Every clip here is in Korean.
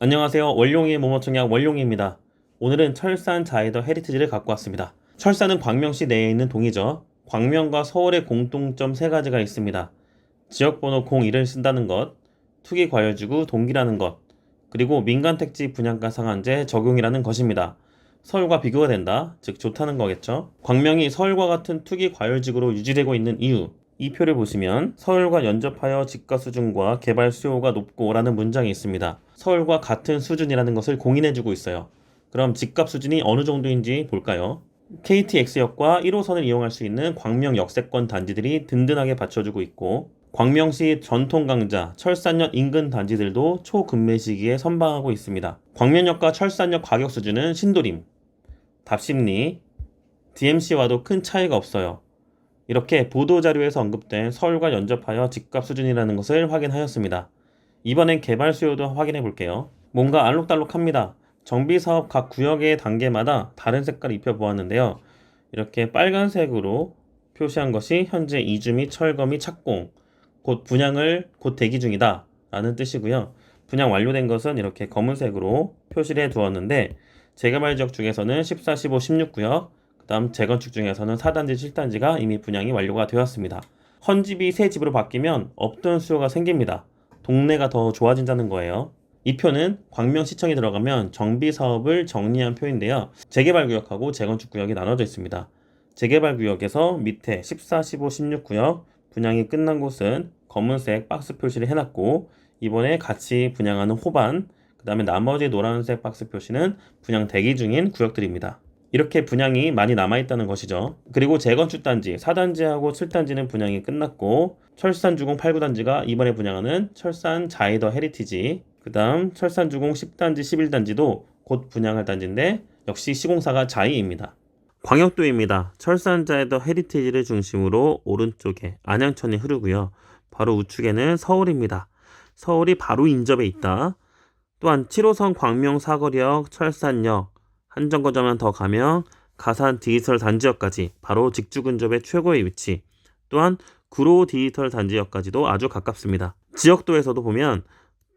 안녕하세요. 원룡이의 모모청약 원룡이입니다. 오늘은 철산 자이더 헤리티지를 갖고 왔습니다. 철산은 광명시 내에 있는 동이죠. 광명과 서울의 공통점 세 가지가 있습니다. 지역번호 01을 쓴다는 것, 투기 과열지구 동기라는 것, 그리고 민간택지 분양가 상한제 적용이라는 것입니다. 서울과 비교가 된다, 즉 좋다는 거겠죠. 광명이 서울과 같은 투기 과열지구로 유지되고 있는 이유, 이 표를 보시면 서울과 연접하여 집가 수준과 개발 수요가 높고 라는 문장이 있습니다. 서울과 같은 수준이라는 것을 공인해주고 있어요. 그럼 집값 수준이 어느 정도인지 볼까요? KTX역과 1호선을 이용할 수 있는 광명 역세권 단지들이 든든하게 받쳐주고 있고, 광명시 전통 강자 철산역 인근 단지들도 초근매 시기에 선방하고 있습니다. 광명역과 철산역 가격 수준은 신도림, 답심리, DMC와도 큰 차이가 없어요. 이렇게 보도자료에서 언급된 서울과 연접하여 집값 수준이라는 것을 확인하였습니다. 이번엔 개발 수요도 확인해 볼게요. 뭔가 알록달록합니다. 정비사업 각 구역의 단계마다 다른 색깔을 입혀보았는데요. 이렇게 빨간색으로 표시한 것이 현재 이주 및 철거 및 착공, 곧 분양을 곧 대기 중이다 라는 뜻이고요. 분양 완료된 것은 이렇게 검은색으로 표시를 해 두었는데, 재개발 지역 중에서는 14, 15, 16구역, 그 다음 재건축 중에서는 4단지, 7단지가 이미 분양이 완료가 되었습니다. 헌집이 새 집으로 바뀌면 없던 수요가 생깁니다. 동네가 더 좋아진다는 거예요. 이 표는 광명시청에 들어가면 정비사업을 정리한 표인데요. 재개발구역하고 재건축구역이 나눠져 있습니다. 재개발구역에서 밑에 14, 15, 16구역 분양이 끝난 곳은 검은색 박스 표시를 해놨고, 이번에 같이 분양하는 호반, 그 다음에 나머지 노란색 박스 표시는 분양 대기 중인 구역들입니다. 이렇게 분양이 많이 남아있다는 것이죠. 그리고 재건축 단지 4단지하고 7단지는 분양이 끝났고, 철산주공 8, 9단지가 이번에 분양하는 철산 자이더 헤리티지, 그 다음 철산주공 10단지, 11단지도 곧 분양할 단지인데 역시 시공사가 자이입니다. 광역도입니다. 철산 자이더 헤리티지를 중심으로 오른쪽에 안양천이 흐르고요. 바로 우측에는 서울입니다. 서울이 바로 인접해 있다. 또한 7호선 광명 사거리역, 철산역, 한 정거장만 더 가면 가산 디지털 단지역까지 바로 직주 근접의 최고의 위치, 또한 구로 디지털 단지역까지도 아주 가깝습니다. 지역도에서도 보면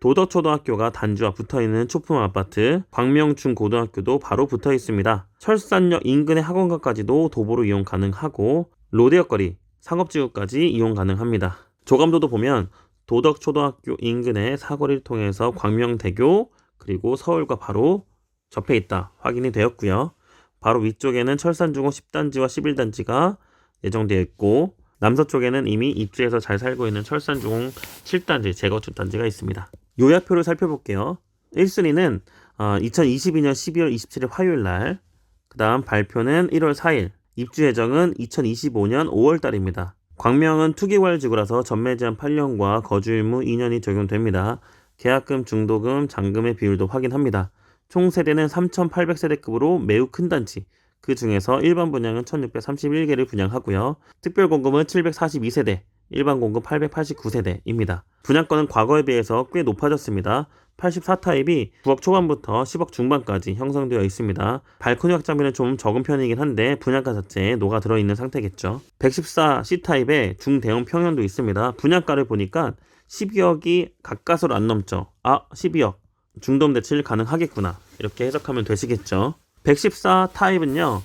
도덕초등학교가 단지와 붙어있는 초품 아파트, 광명중고등학교도 바로 붙어 있습니다. 철산역 인근의 학원가까지도 도보로 이용 가능하고, 로데역거리, 상업지구까지 이용 가능합니다. 조감도도 보면 도덕초등학교 인근의 사거리를 통해서 광명대교, 그리고 서울과 바로 접해 있다 확인이 되었고요. 바로 위쪽에는 철산주공 10단지와 11단지가 예정되어 있고, 남서쪽에는 이미 입주해서 잘 살고 있는 철산주공 7단지 재건축 단지가 있습니다. 요약표를 살펴볼게요. 1순위는 2022년 12월 27일 화요일날, 그 다음 발표는 1월 4일, 입주 예정은 2025년 5월달입니다. 광명은 투기과열지구라서 전매 제한 8년과 거주 의무 2년이 적용됩니다. 계약금, 중도금, 잔금의 비율도 확인합니다. 총 세대는 3,800세대급으로 매우 큰 단지, 그 중에서 일반 분양은 1,631개를 분양하고요. 특별 공급은 742세대, 일반 공급 889세대입니다. 분양권은 과거에 비해서 꽤 높아졌습니다. 84타입이 9억 초반부터 10억 중반까지 형성되어 있습니다. 발코니 확장비는 좀 적은 편이긴 한데 분양가 자체에 녹아 들어있는 상태겠죠. 114 C타입의 중대형 평형도 있습니다. 분양가를 보니까 12억이 가까스로 안 넘죠. 12억. 중도금 대출 가능하겠구나, 이렇게 해석하면 되시겠죠. 114 타입은요,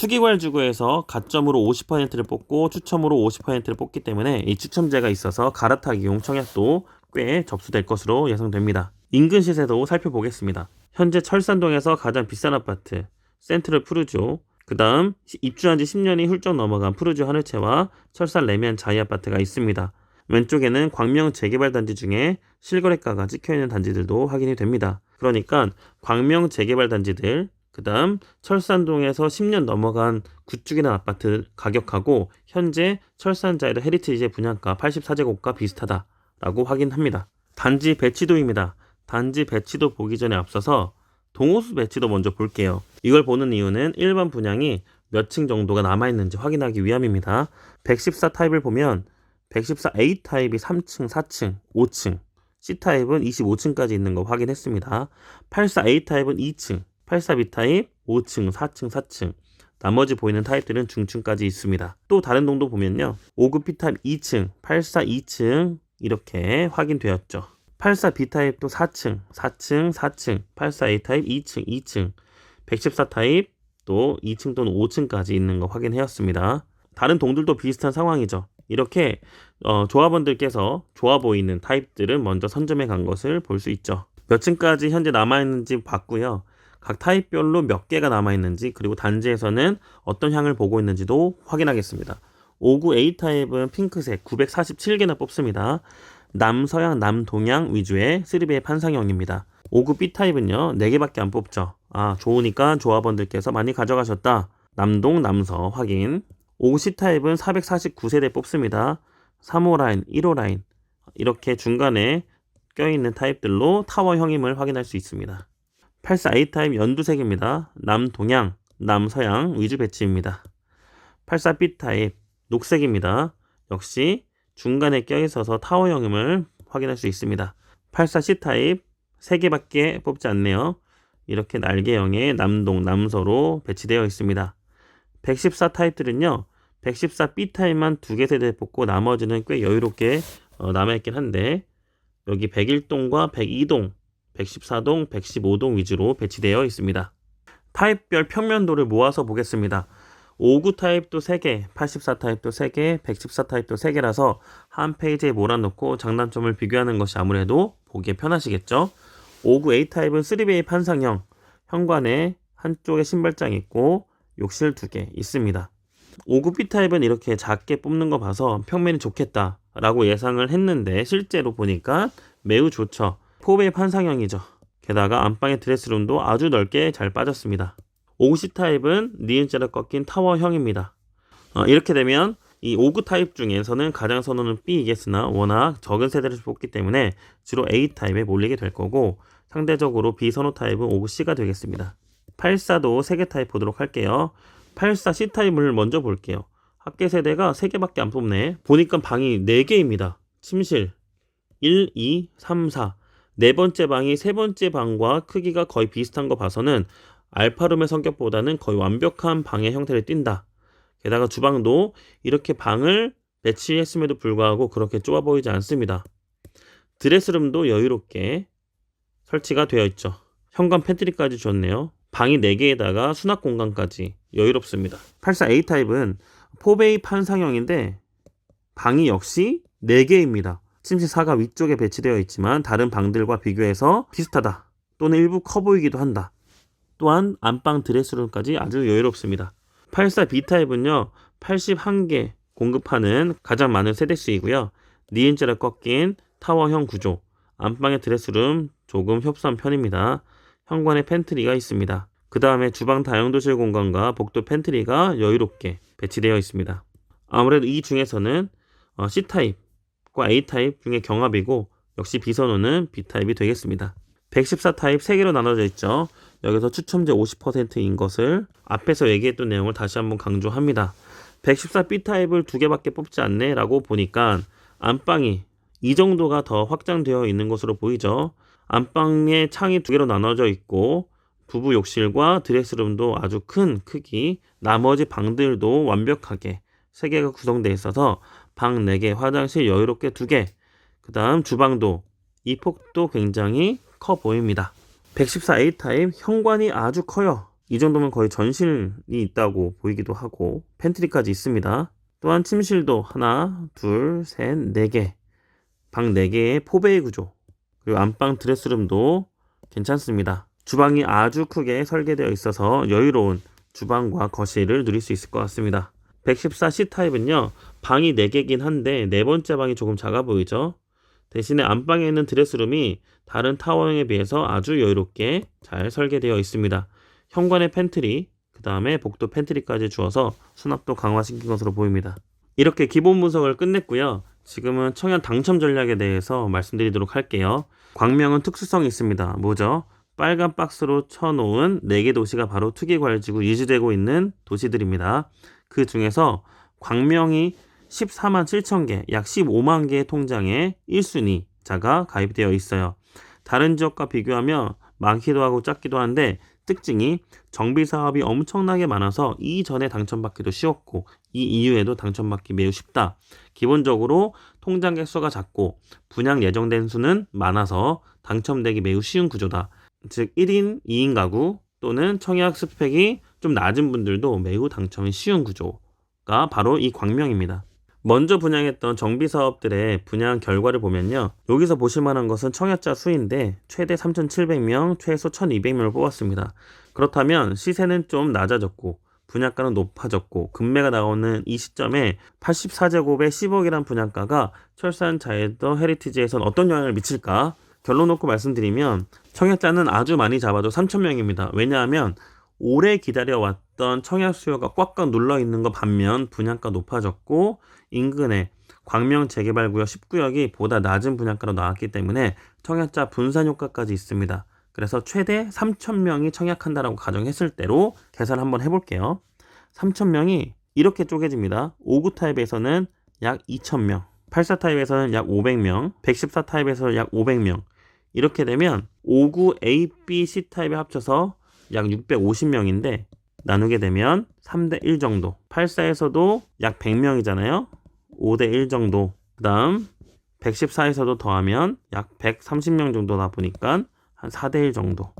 투기과열지구에서 가점으로 50%를 뽑고 추첨으로 50%를 뽑기 때문에 이 추첨제가 있어서 갈아타기용 청약도 꽤 접수될 것으로 예상됩니다. 인근 시세도 살펴보겠습니다. 현재 철산동에서 가장 비싼 아파트 센트럴 푸르지오, 그 다음 입주한 지 10년이 훌쩍 넘어간 푸르지오 하늘채와 철산 레미안 자이 아파트가 있습니다. 왼쪽에는 광명 재개발 단지 중에 실거래가가 찍혀있는 단지들도 확인이 됩니다. 그러니까 광명 재개발 단지들, 그 다음 철산동에서 10년 넘어간 구축이나 아파트 가격하고 현재 철산 자이더 헤리티지의 분양가 84제곱과 비슷하다라고 확인합니다. 단지 배치도입니다. 단지 배치도 보기 전에 앞서서 동호수 배치도 먼저 볼게요. 이걸 보는 이유는 일반 분양이 몇 층 정도가 남아있는지 확인하기 위함입니다. 114 타입을 보면 114A 타입이 3층, 4층, 5층, C타입은 25층까지 있는 거 확인했습니다. 84A 타입은 2층, 84B 타입 5층, 4층, 4층, 나머지 보이는 타입들은 중층까지 있습니다. 또 다른 동도 보면요, 5급 B타입 2층, 84 2층 이렇게 확인되었죠. 84B 타입도 4층, 4층, 4층, 84A 타입 2층, 2층, 114 타입 또 2층 또는 5층까지 있는 거 확인해왔습니다. 다른 동들도 비슷한 상황이죠. 이렇게 조합원들께서 좋아 보이는 타입들은 먼저 선점해 간 것을 볼 수 있죠. 몇 층까지 현재 남아있는지 봤고요. 각 타입별로 몇 개가 남아있는지 그리고 단지에서는 어떤 향을 보고 있는지도 확인하겠습니다. 59A 타입은 핑크색 947개나 뽑습니다. 남서양, 남동양 위주의 3배의 판상형입니다. 59B 타입은요 4개밖에 안 뽑죠. 좋으니까 조합원들께서 많이 가져가셨다. 남동, 남서 확인. 59C 타입은 449세대 뽑습니다. 3호 라인, 1호 라인 이렇게 중간에 껴있는 타입들로 타워형임을 확인할 수 있습니다. 84A 타입 연두색입니다. 남동양, 남서양 위주 배치입니다. 84B 타입 녹색입니다. 역시 중간에 껴있어서 타워형임을 확인할 수 있습니다. 84C 타입 3개밖에 뽑지 않네요. 이렇게 날개형의 남동, 남서로 배치되어 있습니다. 114 타입들은요. 114B 타입만 2개 세대 뽑고 나머지는 꽤 여유롭게 남아있긴 한데 여기 101동과 102동, 114동, 115동 위주로 배치되어 있습니다. 타입별 평면도를 모아서 보겠습니다. 59 타입도 3개, 84 타입도 3개, 114 타입도 3개라서 한 페이지에 몰아놓고 장단점을 비교하는 것이 아무래도 보기에 편하시겠죠. 59A 타입은 3베이 판상형, 현관에 한쪽에 신발장이 있고 욕실 2개 있습니다. 59B 타입은 이렇게 작게 뽑는 거 봐서 평면이 좋겠다 라고 예상을 했는데 실제로 보니까 매우 좋죠. 4베이 판상형이죠. 게다가 안방의 드레스룸도 아주 넓게 잘 빠졌습니다. 59C 타입은 니은자로 꺾인 타워형입니다. 이렇게 되면 이 59 타입 중에서는 가장 선호는 B이겠으나 워낙 적은 세대를 뽑기 때문에 주로 A 타입에 몰리게 될 거고 상대적으로 B 선호 타입은 59C가 되겠습니다. 84도 3개 타입 보도록 할게요. 84C 타입을 먼저 볼게요. 합계 세대가 3개밖에 안 뽑네. 보니까 방이 4개입니다. 침실 1, 2, 3, 4 네 번째 방이 세 번째 방과 크기가 거의 비슷한 거 봐서는 알파룸의 성격보다는 거의 완벽한 방의 형태를 띈다. 게다가 주방도 이렇게 방을 배치했음에도 불구하고 그렇게 좁아 보이지 않습니다. 드레스룸도 여유롭게 설치가 되어 있죠. 현관 팬트리까지 좋네요. 방이 4개에다가 수납 공간까지 여유롭습니다. 84A 타입은 4베이 판상형인데 방이 역시 4개입니다. 침실 4가 위쪽에 배치되어 있지만 다른 방들과 비교해서 비슷하다 또는 일부 커 보이기도 한다. 또한 안방 드레스룸까지 아주 여유롭습니다. 84B 타입은요 81개 공급하는 가장 많은 세대수이고요. 니은자로 꺾인 타워형 구조, 안방의 드레스룸 조금 협소한 편입니다. 현관에 팬트리가 있습니다. 그 다음에 주방 다용도실 공간과 복도 팬트리가 여유롭게 배치되어 있습니다. 아무래도 이 중에서는 C타입과 A타입 중에 경합이고 역시 B선호는 B타입이 되겠습니다. 114 타입 3개로 나눠져 있죠. 여기서 추첨제 50%인 것을 앞에서 얘기했던 내용을 다시 한번 강조합니다. 114B 타입을 2개밖에 뽑지 않네 라고 보니까 안방이 이 정도가 더 확장되어 있는 것으로 보이죠. 안방에 창이 2개로 나눠져 있고 부부 욕실과 드레스룸도 아주 큰 크기, 나머지 방들도 완벽하게 3개가 구성되어 있어서 방 4개, 화장실 여유롭게 2개, 그 다음 주방도 이 폭도 굉장히 커 보입니다. 114A 타입 현관이 아주 커요. 이 정도면 거의 전실이 있다고 보이기도 하고 팬트리까지 있습니다. 또한 침실도 하나, 둘, 셋, 4개, 방 4개의 4베이 구조, 그리고 안방 드레스룸도 괜찮습니다. 주방이 아주 크게 설계되어 있어서 여유로운 주방과 거실을 누릴 수 있을 것 같습니다. 114C 타입은요 방이 4개긴 한데 네 번째 방이 조금 작아 보이죠. 대신에 안방에 있는 드레스룸이 다른 타워형에 비해서 아주 여유롭게 잘 설계되어 있습니다. 현관에 팬트리, 그 다음에 복도 팬트리까지 주어서 수납도 강화시킨 것으로 보입니다. 이렇게 기본 분석을 끝냈고요. 지금은 청약 당첨 전략에 대해서 말씀드리도록 할게요. 광명은 특수성이 있습니다. 뭐죠? 빨간 박스로 쳐놓은 4개 도시가 바로 투기과열지구 유지되고 있는 도시들입니다. 그 중에서 광명이 14만 7천 개, 약 15만 개의 통장에 1순위자가 가입되어 있어요. 다른 지역과 비교하면 많기도 하고 작기도 한데 특징이 정비 사업이 엄청나게 많아서 이전에 당첨받기도 쉬웠고 이 이후에도 당첨받기 매우 쉽다. 기본적으로 통장 개수가 작고 분양 예정된 수는 많아서 당첨되기 매우 쉬운 구조다. 즉 1인 2인 가구 또는 청약 스펙이 좀 낮은 분들도 매우 당첨이 쉬운 구조가 바로 이 광명입니다. 먼저 분양했던 정비 사업들의 분양 결과를 보면요. 여기서 보실 만한 것은 청약자 수인데 최대 3,700명, 최소 1,200명을 뽑았습니다. 그렇다면 시세는 좀 낮아졌고 분양가는 높아졌고 금매가 나오는 이 시점에 84제곱에 10억이란 분양가가 철산 자이더 헤리티지에선 어떤 영향을 미칠까? 결론 놓고 말씀드리면 청약자는 아주 많이 잡아도 3,000명입니다. 왜냐하면 오래 기다려왔던 청약 수요가 꽉꽉 눌러있는 것 반면 분양가 높아졌고 인근에 광명 재개발구역 10구역이 보다 낮은 분양가로 나왔기 때문에 청약자 분산 효과까지 있습니다. 그래서 최대 3,000명이 청약한다라고 가정했을 때로 계산 한번 해볼게요. 3,000명이 이렇게 쪼개집니다. 59 타입에서는 약 2,000명, 84 타입에서는 약 500명, 114 타입에서 약 500명. 이렇게 되면 59 A, B, C 타입에 합쳐서 약 650명인데 나누게 되면 3대1 정도. 84에서도 약 100명이잖아요. 5대1 정도. 그 다음 114에서도 더하면 약 130명 정도다 보니까 한 4대1 정도.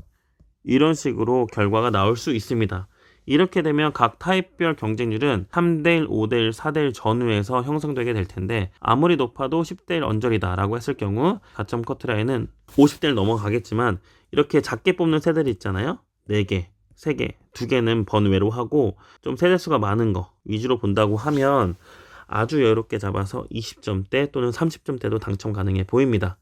이런 식으로 결과가 나올 수 있습니다. 이렇게 되면 각 타입별 경쟁률은 3대1, 5대1, 4대1 전후에서 형성되게 될 텐데 아무리 높아도 10대1 언저리다 라고 했을 경우 가점 커트라인은 50대를 넘어가겠지만 이렇게 작게 뽑는 세대들 있잖아요. 4개, 3개, 2개는 번외로 하고 좀 세대수가 많은 거 위주로 본다고 하면 아주 여유롭게 잡아서 20점대 또는 30점대도 당첨 가능해 보입니다.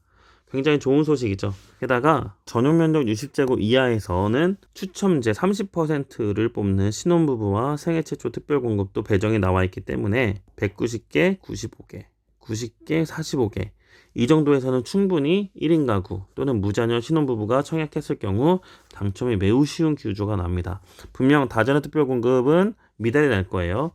굉장히 좋은 소식이죠. 게다가 전용 면적 60제곱 이하에서는 추첨제 30%를 뽑는 신혼부부와 생애 최초 특별 공급도 배정이 나와 있기 때문에 190개, 95개, 90개, 45개 이 정도에서는 충분히 1인 가구 또는 무자녀 신혼부부가 청약했을 경우 당첨이 매우 쉬운 구조가 납니다. 분명 다자녀 특별 공급은 미달이 날 거예요.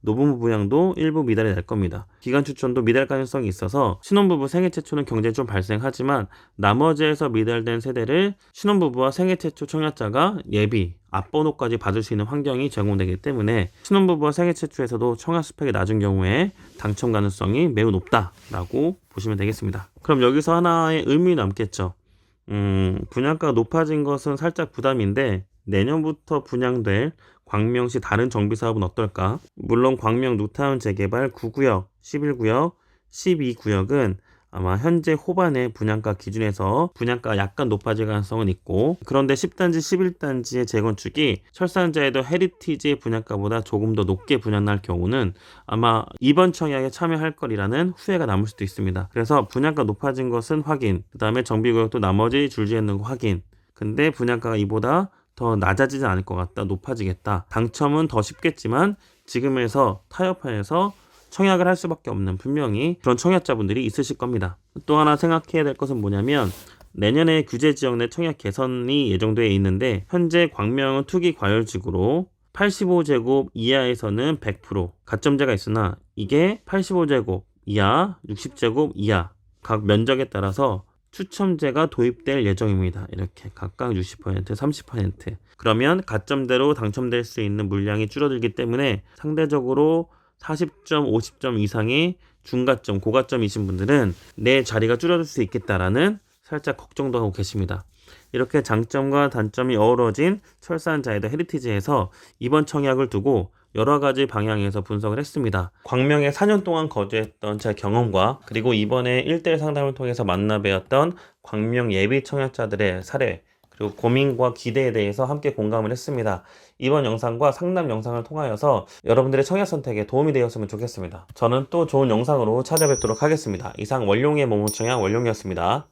노부부 부양도 일부 미달이 날 겁니다. 기간 추천도 미달 가능성이 있어서 신혼부부 생애 최초는 경쟁이 좀 발생하지만 나머지에서 미달된 세대를 신혼부부와 생애 최초 청약자가 예비, 앞번호까지 받을 수 있는 환경이 제공되기 때문에 신혼부부와 생애 최초에서도 청약 스펙이 낮은 경우에 당첨 가능성이 매우 높다라고 보시면 되겠습니다. 그럼 여기서 하나의 의문이 남겠죠. 분양가가 높아진 것은 살짝 부담인데 내년부터 분양될 광명시 다른 정비사업은 어떨까? 물론 광명 뉴타운 재개발 9구역, 11구역, 12구역은 아마 현재 호반의 분양가 기준에서 분양가가 약간 높아질 가능성은 있고 그런데 10단지, 11단지의 재건축이 철산자이더 헤리티지의 분양가보다 조금 더 높게 분양날 경우는 아마 이번 청약에 참여할 거리라는 후회가 남을 수도 있습니다. 그래서 분양가 높아진 것은 확인, 그 다음에 정비구역도 나머지 줄지어 있는 거 확인. 근데 분양가가 이보다 더 낮아지지 않을 것 같다, 높아지겠다. 당첨은 더 쉽겠지만 지금에서 타협하여서 청약을 할 수밖에 없는 분명히 그런 청약자분들이 있으실 겁니다. 또 하나 생각해야 될 것은 뭐냐면 내년에 규제지역 내 청약 개선이 예정되어 있는데 현재 광명은 투기 과열지구로 85제곱 이하에서는 100% 가점제가 있으나 이게 85제곱 이하, 60제곱 이하 각 면적에 따라서 추첨제가 도입될 예정입니다. 이렇게 각각 60%, 30%. 그러면 가점대로 당첨될 수 있는 물량이 줄어들기 때문에 상대적으로 40점, 50점 이상의 중가점, 고가점이신 분들은 내 자리가 줄어들 수 있겠다라는 살짝 걱정도 하고 계십니다. 이렇게 장점과 단점이 어우러진 철산 자이더 헤리티지에서 이번 청약을 두고 여러 가지 방향에서 분석을 했습니다. 광명에 4년 동안 거주했던 제 경험과 그리고 이번에 1대1 상담을 통해서 만나 뵈었던 광명 예비 청약자들의 사례 그리고 고민과 기대에 대해서 함께 공감을 했습니다. 이번 영상과 상담 영상을 통하여서 여러분들의 청약 선택에 도움이 되었으면 좋겠습니다. 저는 또 좋은 영상으로 찾아뵙도록 하겠습니다. 이상 원룡의 모모청약 원룡이었습니다.